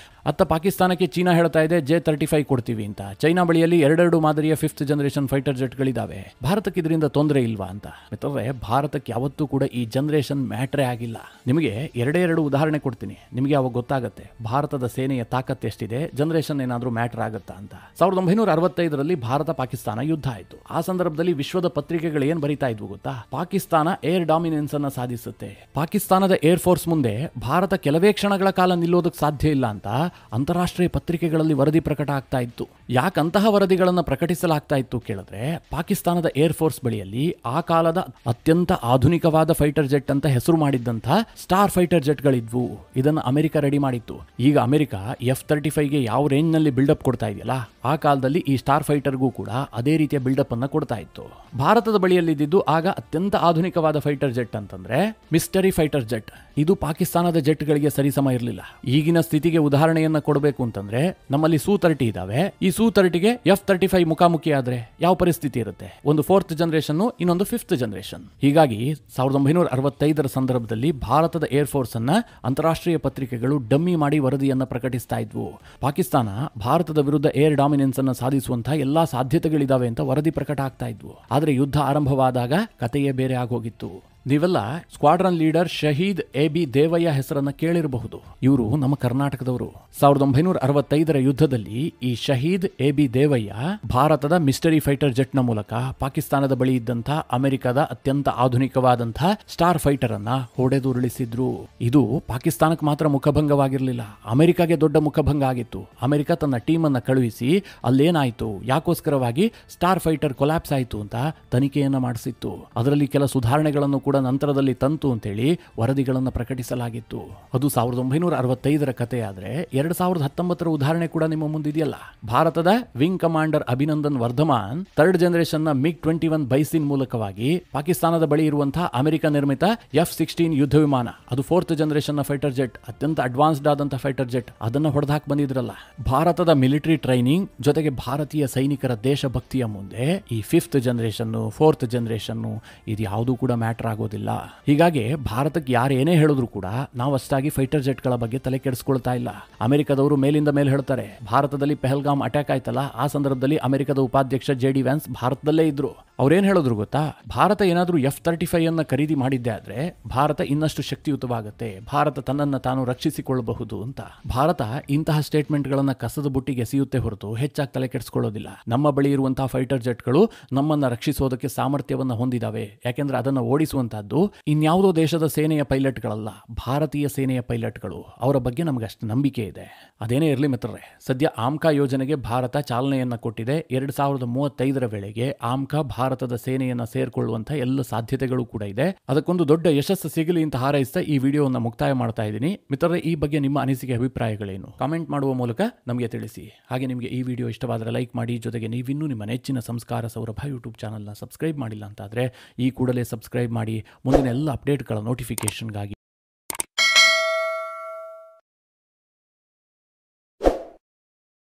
ಅತ್ತ ಪಾಕಿಸ್ತಾನಕ್ಕೆ ಚೀನಾ ಹೇಳ್ತಾ ಇದೆ J-35 ಕೊಡ್ತೀವಿ ಅಂತ. ಚೈನಾ ಬಳಿಯಲ್ಲಿ 2 ಮಾದರಿಯ 5th ಜನರೇಷನ್ ಫೈಟರ್ ಜೆಟ್ಗಳಿದಾವೆ. ಭಾರತಕ್ಕೆ ಇದರಿಂದ ತೊಂದರೆ ಇಲ್ವಾ ಅಂತ. ಮಿತ್ರರೇ, ಭಾರತಕ್ಕೆ ಯಾವತ್ತೂ ಕೂಡ ಈ ಜನರೇಷನ್ ಮ್ಯಾಟ್ರೇ ಆಗಿಲ್ಲ. ನಿಮಗೆ 2 ಉದಾಹರಣೆ ಕೊಡ್ತೀನಿ. ನಿಮಗೆ ಅವಾಗ ಗೊತ್ತಾಗುತ್ತೆ ಭಾರತದ ಸೇನೆಯ ತಾಕತ್ ಎಷ್ಟಿದೆ, ಜನರೇಷನ್ ಏನಾದ್ರೂ ಮ್ಯಾಟರ್ ಆಗುತ್ತಾ ಅಂತ. 1965 ಭಾರತ ಪಾಕಿಸ್ತಾನ ಯುದ್ಧ ಆಯಿತು. ಆ ಸಂದರ್ಭದಲ್ಲಿ ವಿಶ್ವದ ಪತ್ರಿಕೆಗಳು ಏನ್ ಬರೀತಾ ಇದ್ವು ಗೊತ್ತಾ? ಪಾಕಿಸ್ತಾನ ಏರ್ ಡಾಮಿನೆನ್ಸ್ ಅನ್ನ ಸಾಧಿಸುತ್ತೆ. ಪಾಕಿಸ್ತಾನದ ಏರ್ ಫೋರ್ಸ್ ಮುಂದೆ ಭಾರತ ಕೆಲವೇ ಕ್ಷಣಗಳ ಕಾಲ ನಿಲ್ಲೋದಕ್ಕೆ ಸಾಧ್ಯ ಇಲ್ಲ ಅಂತ ಅಂತಾರಾಷ್ಟ್ರೀಯ ಪತ್ರಿಕೆಗಳಲ್ಲಿ ವರದಿ ಪ್ರಕಟ ಆಗ್ತಾ ಇತ್ತು. ಯಾಕಂತಹ ವರದಿಗಳನ್ನು ಪ್ರಕಟಿಸಲಾಗ್ತಾ ಇತ್ತು ಕೇಳಿದ್ರೆ, ಪಾಕಿಸ್ತಾನದ ಏರ್ ಫೋರ್ಸ್ ಬಳಿಯಲ್ಲಿ ಆ ಕಾಲದ ಅತ್ಯಂತ ಆಧುನಿಕವಾದ ಫೈಟರ್ ಜೆಟ್ ಅಂತ ಹೆಸರು ಮಾಡಿದ್ದಂತಹ ಸ್ಟಾರ್ ಫೈಟರ್ ಜೆಟ್ ಗಳಿದ್ವು. ಇದನ್ನು ಅಮೆರಿಕ ರೆಡಿ ಮಾಡಿತ್ತು. ಈಗ ಅಮೆರಿಕ F-35ಗೆ ಯಾವ ರೇಂಜ್ ನಲ್ಲಿ ಬಿಲ್ಡಪ್ ಕೊಡ್ತಾ ಇದೆಯಲ್ಲ, ಆ ಕಾಲದಲ್ಲಿ ಈ ಸ್ಟಾರ್ ಫೈಟರ್ಗೂ ಕೂಡ ಅದೇ ರೀತಿಯ ಬಿಲ್ಡಪ್ ಅನ್ನ ಕೊಡ್ತಾ ಇತ್ತು. ಭಾರತದ ಬಳಿಯಲ್ಲಿದ್ದು ಆಗ ಅತ್ಯಂತ ಆಧುನಿಕವಾದ ಫೈಟರ್ ಜೆಟ್ ಅಂತಂದ್ರೆ ಮಿಸ್ಟರಿ ಫೈಟರ್ ಜೆಟ್. ಇದು ಪಾಕಿಸ್ತಾನದ ಜೆಟ್ಗಳಿಗೆ ಸರಿಸಮ ಇರಲಿಲ್ಲ. ಈಗಿನ ಸ್ಥಿತಿಗೆ ಉದಾಹರಣೆಯನ್ನ ಕೊಡಬೇಕು ಅಂತಂದ್ರೆ ನಮ್ಮಲ್ಲಿ Su-30 ಇದಾವೆ. ಈ Su-30ಗೆ F-35 ಮುಖಾಮುಖಿ ಆದ್ರೆ ಯಾವ ಪರಿಸ್ಥಿತಿ ಇರುತ್ತೆ? ಒಂದು 4th ಜನರೇಷನ್, ಇನ್ನೊಂದು 5th ಜನರೇಷನ್. ಹೀಗಾಗಿ 1965 ಸಂದರ್ಭದಲ್ಲಿ ಭಾರತದ ಏರ್ ಫೋರ್ಸ್ ಅನ್ನ ಅಂತಾರಾಷ್ಟ್ರೀಯ ಪತ್ರಿಕೆಗಳು ಡಮ್ಮಿ ಮಾಡಿ ವರದಿಯನ್ನ ಪ್ರಕಟಿಸ್ತಾ ಇದ್ವು. ಪಾಕಿಸ್ತಾನ ಭಾರತದ ವಿರುದ್ಧ ಏರ್ ಡಾಮಿನೆನ್ಸ್ ಅನ್ನ ಸಾಧಿಸುವಂತಹ ಎಲ್ಲಾ ಸಾಧ್ಯತೆಗಳಿದಾವೆ ಅಂತ ವರದಿ ಪ್ರಕಟ ಆಗ್ತಾ ಇದ್ವು. ಆದ್ರೆ ಯುದ್ಧ ಆರಂಭವಾದಾಗ ಕತೆಯೇ ಬೇರೆ ಆಗೋಗಿತ್ತು. ನೀವೆಲ್ಲ ಸ್ಕ್ವಾಡ್ರನ್ ಲೀಡರ್ ಶಹೀದ್ A.B. ದೇವಯ್ಯ ಹೆಸರನ್ನ ಕೇಳಿರಬಹುದು. ಇವರು ನಮ್ಮ ಕರ್ನಾಟಕದವರು. 1965 ಯುದ್ಧದಲ್ಲಿ ಈ ಶಹೀದ್ A.B. ದೇವಯ್ಯ ಭಾರತದ ಮಿಸ್ಟರಿ ಫೈಟರ್ ಜೆಟ್ ನ ಮೂಲಕ ಪಾಕಿಸ್ತಾನದ ಬಳಿ ಇದ್ದಂತಹ ಅಮೆರಿಕದ ಅತ್ಯಂತ ಆಧುನಿಕವಾದಂತಹ ಸ್ಟಾರ್ ಫೈಟರ್ ಅನ್ನ ಹೊಡೆದುರುಳಿಸಿದ್ರು. ಇದು ಪಾಕಿಸ್ತಾನಕ್ಕೆ ಮಾತ್ರ ಮುಖಭಂಗವಾಗಿರಲಿಲ್ಲ, ಅಮೆರಿಕಾಗೆ ದೊಡ್ಡ ಮುಖಭಂಗ ಆಗಿತ್ತು. ಅಮೆರಿಕ ತನ್ನ ಟೀಮ್ ಅನ್ನ ಕಳುಹಿಸಿ ಅಲ್ಲೇನಾಯ್ತು, ಯಾಕೋಸ್ಕರವಾಗಿ ಸ್ಟಾರ್ ಫೈಟರ್ ಕೊಲ್ಯಾಪ್ಸ್ ಆಯಿತು ಅಂತ ತನಿಖೆಯನ್ನ ಮಾಡಿಸಿತ್ತು. ಅದರಲ್ಲಿ ಕೆಲ ಸುಧಾರಣೆಗಳನ್ನು ಕೂಡ ಕೂಡ ನಂತರದಲ್ಲಿ ತಂತು ಅಂತೇಳಿ ವರದಿಗಳನ್ನು ಪ್ರಕಟಿಸಲಾಗಿತ್ತು. ಅದು 1965ರ ಕಥೆ. ಆದರೆ 2019ರ ಉದಾಹರಣೆ ಕೂಡ ನಿಮ್ಮ ಮುಂದಿದೆಯಲ್ಲ. ಭಾರತದ wing commander Abhinandan Varthaman 3rd ಜನರೇಷನ್ನ MiG-21 ಬೈಸಿನ್ ಮೂಲಕವಾಗಿ ಪಾಕಿಸ್ತಾನದ ಬಳಿ ಇರುವಂತಹ ಅಮೆರಿಕ ನಿರ್ಮಿತ F-16 ಯುದ್ಧ ವಿಮಾನ, ಅದು 4th ಜನರೇಷನ್ ಫೈಟರ್ ಜೆಟ್, ಅತ್ಯಂತ ಅಡ್ವಾನ್ಸ್ಡ್ ಆದಂತಹ ಫೈಟರ್ ಜೆಟ್, ಅದನ್ನ ಹೊಡೆದಾಕ್ ಬಂದಿದ್ರಲ್ಲ. ಭಾರತದ ಮಿಲಿಟರಿ ಟ್ರೈನಿಂಗ್ ಜೊತೆಗೆ ಭಾರತೀಯ ಸೈನಿಕರ ದೇಶಭಕ್ತಿಯ ಮುಂದೆ ಈ 5th ಜನರೇಷನ್ 4th ಜನರೇಷನ್ ಇದು ಯಾವುದೂ ಕೂಡ ಮ್ಯಾಟರ್ ಆಗೋದಿಲ್ಲ. ಹೀಗಾಗಿ ಭಾರತಕ್ಕೆ ಯಾರು ಏನೇ ಹೇಳಿದ್ರು ಕೂಡ ನಾವು ಅಷ್ಟಾಗಿ ಫೈಟರ್ ಜೆಟ್ಗಳ ಬಗ್ಗೆ ತಲೆ ಕೆಡಿಸ್ಕೊಳ್ತಾ ಇಲ್ಲ. ಅಮೆರಿಕದವರು ಮೇಲಿಂದ ಮೇಲೆ ಹೇಳ್ತಾರೆ, ಭಾರತದಲ್ಲಿ ಪೆಹಲ್ಗಾಮ್ ಅಟ್ಯಾಕ್ ಆಯ್ತಲ್ಲ, ಆ ಸಂದರ್ಭದಲ್ಲಿ ಅಮೆರಿಕದ ಉಪಾಧ್ಯಕ್ಷ JD ವ್ಯಾನ್ಸ್ ಭಾರತದಲ್ಲೇ ಇದ್ರು. ಅವ್ರೇನ್ ಹೇಳಿದ್ರು ಗೊತ್ತಾ? ಭಾರತ ಏನಾದ್ರೂ F-35 ಅನ್ನ ಖರೀದಿ ಮಾಡಿದ್ದೆ ಆದ್ರೆ ಭಾರತ ಇನ್ನಷ್ಟು ಶಕ್ತಿಯುತವಾಗುತ್ತೆ, ಭಾರತ ತನ್ನನ್ನು ತಾನು ರಕ್ಷಿಸಿಕೊಳ್ಳಬಹುದು ಅಂತ. ಭಾರತ ಇಂತಹ ಸ್ಟೇಟ್ಮೆಂಟ್ಗಳನ್ನ ಕಸದ ಬುಟ್ಟಿಗೆ ಎಸೆಯುತ್ತೆ ಹೊರತು ಹೆಚ್ಚಾಗಿ ತಲೆ ಕೆಡಿಸ್ಕೊಳ್ಳೋದಿಲ್ಲ. ನಮ್ಮ ಬಳಿ ಇರುವಂತಹ ಫೈಟರ್ ಜೆಟ್ಗಳು ನಮ್ಮನ್ನ ರಕ್ಷಿಸೋದಕ್ಕೆ ಸಾಮರ್ಥ್ಯವನ್ನ ಹೊಂದಿದಾವೆ. ಯಾಕೆಂದ್ರೆ ಅದನ್ನ ಓಡಿಸುವಂತಹದ್ದು ಇನ್ಯಾವುದೋ ದೇಶದ ಸೇನೆಯ ಪೈಲಟ್ಗಳಲ್ಲ, ಭಾರತೀಯ ಸೇನೆಯ ಪೈಲಟ್ಗಳು. ಅವರ ಬಗ್ಗೆ ನಮ್ಗೆ ಅಷ್ಟು ನಂಬಿಕೆ ಇದೆ. ಅದೇನೇ ಇರಲಿ ಮಿತ್ರರೇ, ಸದ್ಯ ಆಮ್ಕಾ ಯೋಜನೆಗೆ ಭಾರತ ಚಾಲನೆಯನ್ನ ಕೊಟ್ಟಿದೆ. 2035ರ ವೇಳೆಗೆ ಆಮ್ಕಾ ಭಾರತದ ಸೇನೆಯನ್ನ ಸೇರ್ಕೊಳ್ಳುವಂತಹ ಎಲ್ಲ ಸಾಧ್ಯತೆಗಳು ಕೂಡ ಇದೆ. ಅದಕ್ಕೊಂದು ದೊಡ್ಡ ಯಶಸ್ಸು ಸಿಗಲಿ ಅಂತ ಹಾರೈಸ್ತಾ ಈ ವಿಡಿಯೋವನ್ನು ಮುಕ್ತಾಯ ಮಾಡ್ತಾ ಇದ್ದೀನಿ. ಮಿತ್ರರೇ, ಈ ಬಗ್ಗೆ ನಿಮ್ಮ ಅನಿಸಿಕೆ ಅಭಿಪ್ರಾಯಗಳೇನು? ಕಾಮೆಂಟ್ ಮಾಡುವ ಮೂಲಕ ನಮಗೆ ತಿಳಿಸಿ. ಹಾಗೆ ನಿಮಗೆ ಈ ವಿಡಿಯೋ ಇಷ್ಟವಾದರೆ ಲೈಕ್ ಮಾಡಿ. ಜೊತೆಗೆ ನೀವಿನ್ನೂ ನಿಮ್ಮ ನೆಚ್ಚಿನ ಸಂಸ್ಕಾರ ಸೌರಭ ಯೂಟ್ಯೂಬ್ ಚಾನಲ್ನ ಸಬ್ಸ್ಕ್ರೈಬ್ ಮಾಡಿಲ್ಲ ಅಂತಾದರೆ ಈ ಕೂಡಲೇ ಸಬ್ಸ್ಕ್ರೈಬ್ ಮಾಡಿ ಮುಂದಿನ ಎಲ್ಲ ಅಪ್ಡೇಟ್ಗಳ ನೋಟಿಫಿಕೇಶನ್ಗಾಗಿ